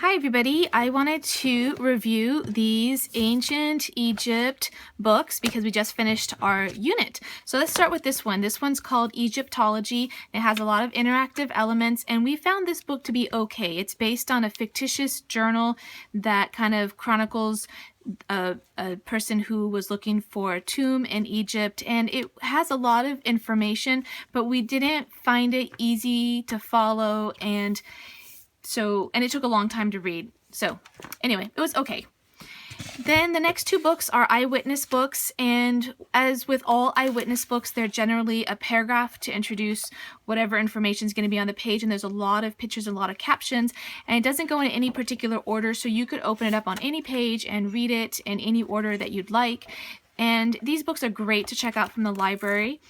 Hi everybody, I wanted to review these ancient Egypt books because we just finished our unit. So let's start with this one. This one's called Egyptology. It has a lot of interactive elements and we found this book to be okay. It's based on a fictitious journal that kind of chronicles a person who was looking for a tomb in Egypt, and it has a lot of information, but we didn't find it easy to follow, and it took a long time to read. So anyway, it was okay. Then the next two books are Iwitness Books, and as with all Iwitness books, they're generally a paragraph to introduce whatever information is going to be on the page, and there's a lot of pictures and a lot of captions, and it doesn't go in any particular order, so you could open it up on any page and read it in any order that you'd like. And these books are great to check out from the library,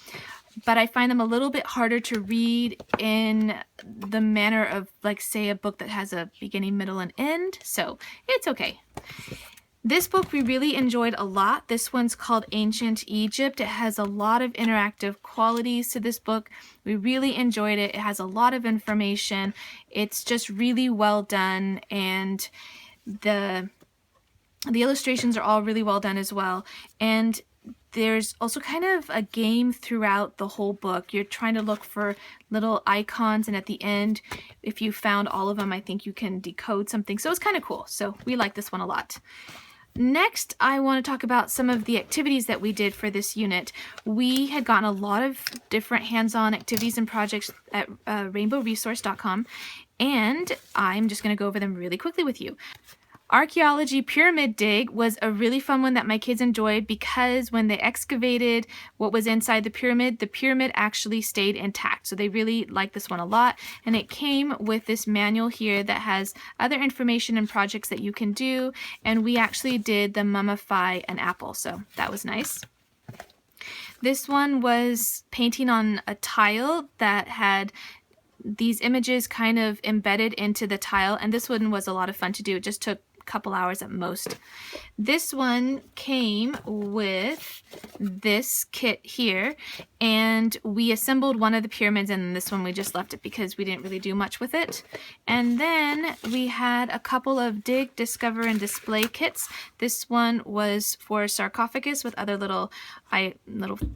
but I find them a little bit harder to read in the manner of, like, say, a book that has a beginning, middle, and end, so it's okay. This book we really enjoyed a lot. This one's called Ancient Egypt. It has a lot of interactive qualities to this book. We really enjoyed it. It has a lot of information. It's just really well done, and the illustrations are all really well done as well. And there's also kind of a game throughout the whole book. You're trying to look for little icons, and at the end, if you found all of them, I think you can decode something. So it's kind of cool. So we like this one a lot. Next, I want to talk about some of the activities that we did for this unit. We had gotten a lot of different hands-on activities and projects at rainbowresource.com, and I'm just going to go over them really quickly with you. Archeology Pyramid Dig was a really fun one that my kids enjoyed because when they excavated what was inside the pyramid actually stayed intact. So they really liked this one a lot. And it came with this manual here that has other information and projects that you can do. And we actually did the mummify an apple. So that was nice. This one was painting on a tile that had these images kind of embedded into the tile. And this one was a lot of fun to do. It just took couple hours at most. This one came with this kit here, and we assembled one of the pyramids, and this one we just left it because we didn't really do much with it. And then we had a couple of dig, discover, and display kits. This one was for sarcophagus with other little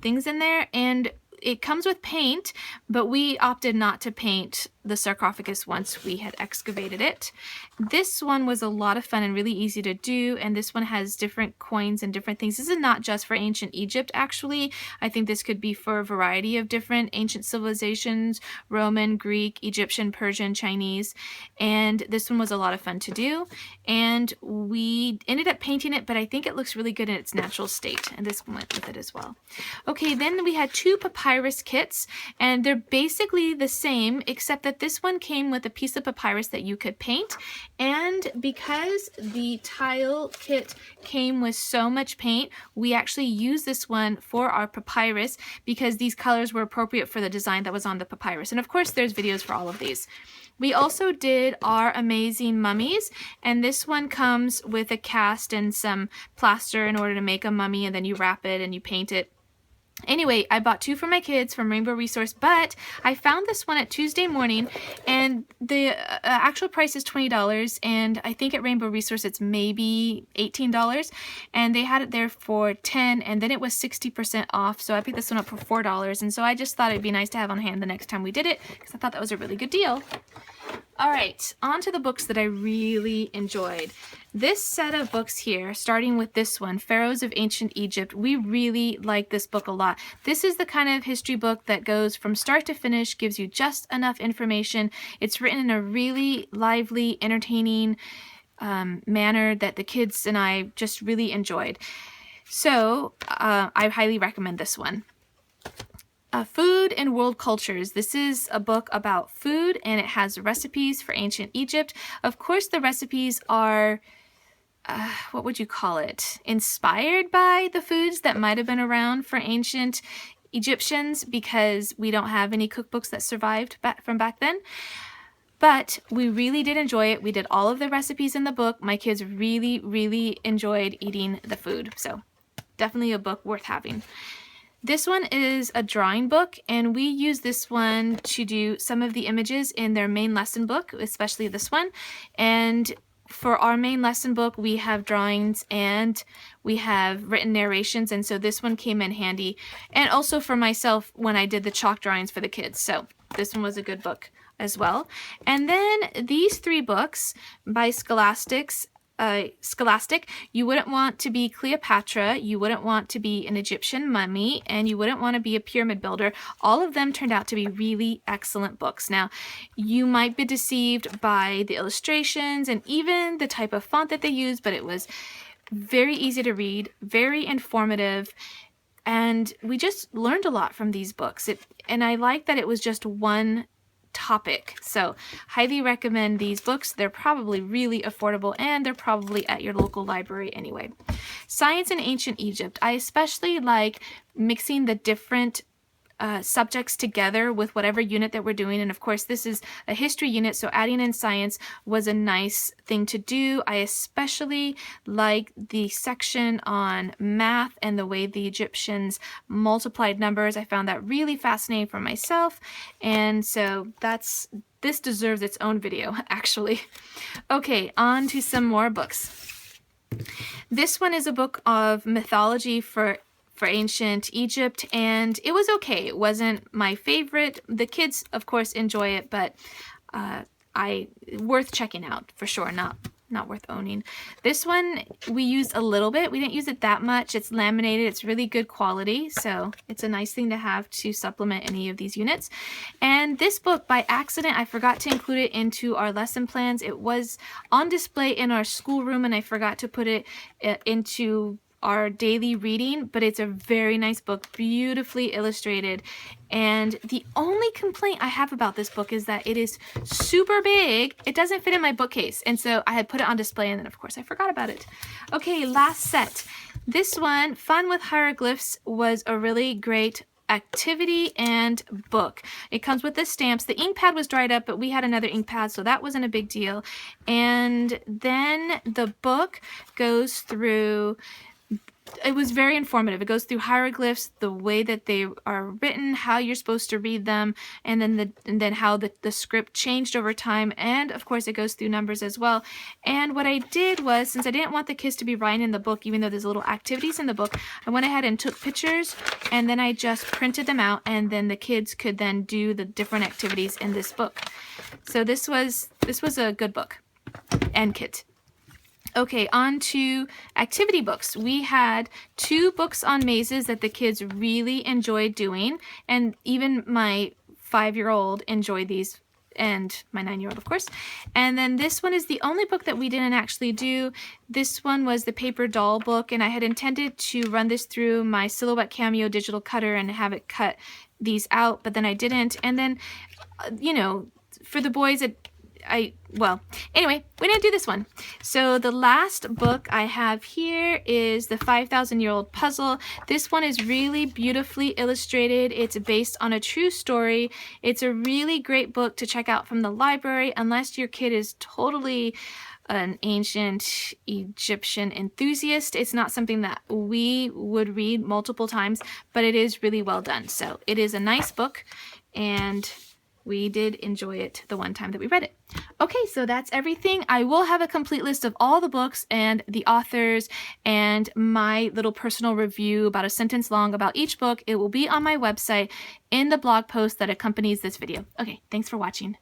things in there, and it comes with paint, but we opted not to paint the sarcophagus once we had excavated it. This one was a lot of fun and really easy to do, and this one has different coins and different things. This is not just for ancient Egypt, actually. I think this could be for a variety of different ancient civilizations: Roman, Greek, Egyptian, Persian, Chinese, and this one was a lot of fun to do. And we ended up painting it, but I think it looks really good in its natural state, and this one went with it as well. Okay, then we had two papyrus kits, and they're basically the same, except that this one came with a piece of papyrus that you could paint, and because the tile kit came with so much paint, we actually used this one for our papyrus because these colors were appropriate for the design that was on the papyrus. And of course, there's videos for all of these. We also did our amazing mummies, and this one comes with a cast and some plaster in order to make a mummy, and then you wrap it and you paint it. Anyway, I bought two for my kids from Rainbow Resource, but I found this one at Tuesday morning, and the actual price is $20, and I think at Rainbow Resource it's maybe $18, and they had it there for $10, and then it was 60% off, so I picked this one up for $4, and so I just thought it'd be nice to have on hand the next time we did it, because I thought that was a really good deal. Alright, on to the books that I really enjoyed. This set of books here, starting with this one, Pharaohs of Ancient Egypt, we really like this book a lot. This is the kind of history book that goes from start to finish, gives you just enough information. It's written in a really lively, entertaining manner that the kids and I just really enjoyed. So I highly recommend this one. Food and World Cultures. This is a book about food, and it has recipes for ancient Egypt. Of course, the recipes are, what would you call it? Inspired by the foods that might have been around for ancient Egyptians, because we don't have any cookbooks that survived from back then. But we really did enjoy it. We did all of the recipes in the book. My kids really, really enjoyed eating the food. So definitely a book worth having. This one is a drawing book, and we use this one to do some of the images in their main lesson book, especially this one. And for our main lesson book, we have drawings and we have written narrations, and so this one came in handy. And also for myself when I did the chalk drawings for the kids, so this one was a good book as well. And then these 3 books by Scholastic, you wouldn't want to be Cleopatra, you wouldn't want to be an Egyptian mummy, and you wouldn't want to be a pyramid builder. All of them turned out to be really excellent books. Now, you might be deceived by the illustrations and even the type of font that they use, but it was very easy to read, very informative, and we just learned a lot from these books. And I like that it was just one topic. So highly recommend these books. They're probably really affordable and they're probably at your local library anyway. Science in Ancient Egypt. I especially like mixing the different subjects together with whatever unit that we're doing. And of course, this is a history unit, so adding in science was a nice thing to do. I especially like the section on math and the way the Egyptians multiplied numbers. I found that really fascinating for myself. And so this deserves its own video, actually. Okay, on to some more books. This one is a book of mythology for ancient Egypt, and it was okay. It wasn't my favorite. The kids, of course, enjoy it, but worth checking out for sure. Not worth owning. This one we used a little bit. We didn't use it that much. It's laminated. It's really good quality, so it's a nice thing to have to supplement any of these units. And this book, by accident, I forgot to include it into our lesson plans. It was on display in our schoolroom, and I forgot to put it into our daily reading, but it's a very nice book, beautifully illustrated. And the only complaint I have about this book is that it is super big. It doesn't fit in my bookcase, and so I had put it on display, and then of course I forgot about it. Okay, last set. This one, Fun with Hieroglyphs, was a really great activity and book. It comes with the stamps. The ink pad was dried up, but we had another ink pad, so that wasn't a big deal. And then the book goes through, it was very informative. It goes through hieroglyphs, the way that they are written, how you're supposed to read them, and then how the script changed over time. And of course, it goes through numbers as well. And what I did was, since I didn't want the kids to be writing in the book, even though there's little activities in the book, I went ahead and took pictures, and then I just printed them out, and then the kids could then do the different activities in this book. So this was a good book and kit. Okay, on to activity books. We had 2 books on mazes that the kids really enjoyed doing, and even my 5-year-old enjoyed these, and my 9-year-old, of course. And then this one is the only book that we didn't actually do. This one was the paper doll book, and I had intended to run this through my Silhouette Cameo digital cutter and have it cut these out, but then I didn't. And then, for the boys, anyway, we didn't do this one. So the last book I have here is the 5,000-Year-Old Puzzle. This one is really beautifully illustrated. It's based on a true story. It's a really great book to check out from the library, unless your kid is totally an ancient Egyptian enthusiast. It's not something that we would read multiple times, but it is really well done. So it is a nice book, and we did enjoy it the one time that we read it. Okay, so that's everything. I will have a complete list of all the books and the authors and my little personal review, about a sentence long, about each book. It will be on my website in the blog post that accompanies this video. Okay, thanks for watching.